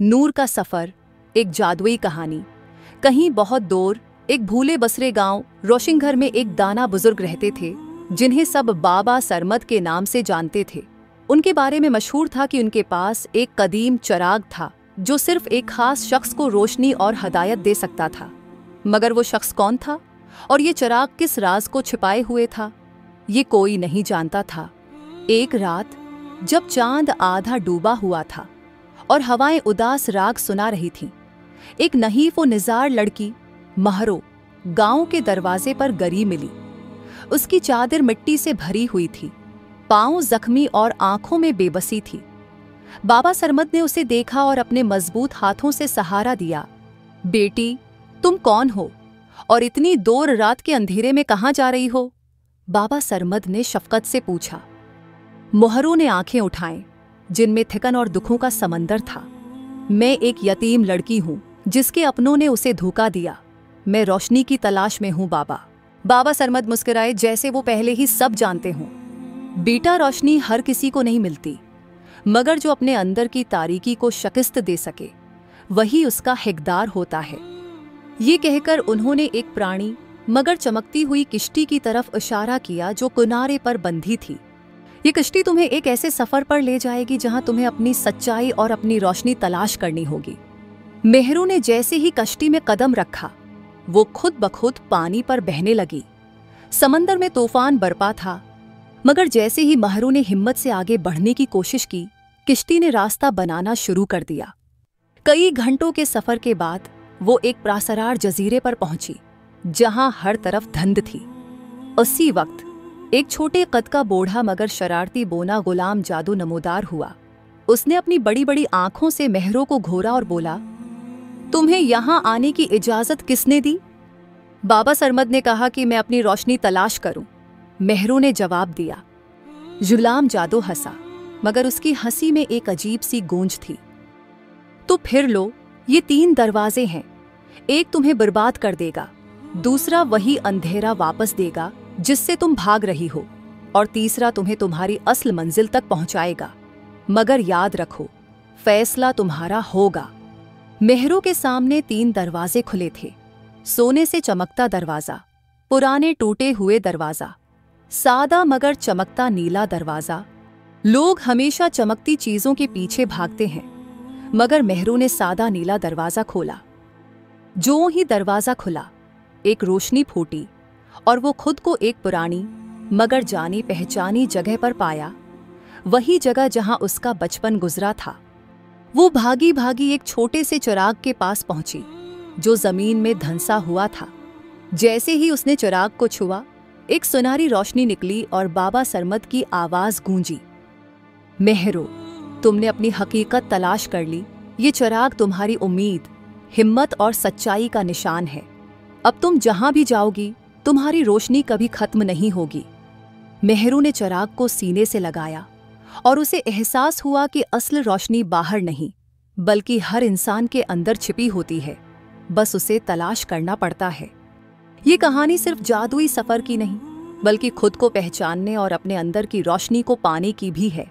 नूर का सफर, एक जादुई कहानी। कहीं बहुत दूर एक भूले बसरे गांव रोशिंघर में एक दाना बुजुर्ग रहते थे, जिन्हें सब बाबा सरमद के नाम से जानते थे। उनके बारे में मशहूर था कि उनके पास एक कदीम चिराग था जो सिर्फ एक खास शख्स को रोशनी और हदायत दे सकता था। मगर वो शख्स कौन था और ये चिराग किस राज को छिपाए हुए था, ये कोई नहीं जानता था। एक रात जब चांद आधा डूबा हुआ था और हवाएं उदास राग सुना रही थीं, एक नहीफ व निज़ार लड़की महरो गांव के दरवाजे पर गरी मिली। उसकी चादर मिट्टी से भरी हुई थी, पांव जख्मी और आंखों में बेबसी थी। बाबा सरमद ने उसे देखा और अपने मजबूत हाथों से सहारा दिया। बेटी, तुम कौन हो और इतनी देर रात के अंधेरे में कहाँ जा रही हो? बाबा सरमद ने शफकत से पूछा। मोहरो ने आंखें उठाएं, जिनमें थिकन और दुखों का समंदर था। मैं एक यतीम लड़की हूं जिसके अपनों ने उसे धोखा दिया। मैं रोशनी की तलाश में हूं बाबा। बाबा सरमद मुस्कुराए जैसे वो पहले ही सब जानते हों। बेटा, रोशनी हर किसी को नहीं मिलती, मगर जो अपने अंदर की तारीकी को शिकस्त दे सके वही उसका हकदार होता है। ये कहकर उन्होंने एक प्राणी मगर चमकती हुई किश्ती की तरफ इशारा किया जो किनारे पर बंधी थी। ये कश्ती तुम्हें एक ऐसे सफर पर ले जाएगी जहां तुम्हें अपनी सच्चाई और अपनी रोशनी तलाश करनी होगी। मेहरू ने जैसे ही कश्ती में कदम रखा, वो खुद ब खुद पानी पर बहने लगी। समंदर में तूफान बरपा था, मगर जैसे ही महरू ने हिम्मत से आगे बढ़ने की कोशिश की, किश्ती ने रास्ता बनाना शुरू कर दिया। कई घंटों के सफर के बाद वो एक प्रासरार जजीरे पर पहुंची, जहां हर तरफ धुंध थी। उसी वक्त एक छोटे कद का बूढ़ा मगर शरारती बोना गुलाम जादू नमोदार हुआ। उसने अपनी बड़ी बड़ी आंखों से मेहरू को घूरा और बोला, तुम्हें यहां आने की इजाजत किसने दी? बाबा सरमद ने कहा कि मैं अपनी रोशनी तलाश करूं। मेहरू ने जवाब दिया। गुलाम जादू हंसा, मगर उसकी हंसी में एक अजीब सी गूंज थी। तो फिर लो, ये 3 दरवाजे हैं। एक तुम्हें बर्बाद कर देगा, दूसरा वही अंधेरा वापस देगा जिससे तुम भाग रही हो, और तीसरा तुम्हें तुम्हारी असल मंजिल तक पहुंचाएगा। मगर याद रखो, फैसला तुम्हारा होगा। मेहरू के सामने 3 दरवाजे खुले थे। सोने से चमकता दरवाजा, पुराने टूटे हुए दरवाजा, सादा मगर चमकता नीला दरवाजा। लोग हमेशा चमकती चीजों के पीछे भागते हैं, मगर मेहरू ने सादा नीला दरवाजा खोला। जो ही दरवाजा खुला, एक रोशनी फूटी और वो खुद को एक पुरानी मगर जानी पहचानी जगह पर पाया, वही जगह जहां उसका बचपन गुजरा था। वो भागी भागी एक छोटे से चिराग के पास पहुंची जो जमीन में धंसा हुआ था। जैसे ही उसने चिराग को छुआ, एक सुनहरी रोशनी निकली और बाबा सरमद की आवाज गूंजी, मेहरू, तुमने अपनी हकीकत तलाश कर ली। ये चिराग तुम्हारी उम्मीद, हिम्मत और सच्चाई का निशान है। अब तुम जहां भी जाओगी, तुम्हारी रोशनी कभी खत्म नहीं होगी। मेहरू ने चिराग को सीने से लगाया और उसे एहसास हुआ कि असल रोशनी बाहर नहीं, बल्कि हर इंसान के अंदर छिपी होती है। बस उसे तलाश करना पड़ता है। ये कहानी सिर्फ जादुई सफर की नहीं, बल्कि खुद को पहचानने और अपने अंदर की रोशनी को पाने की भी है।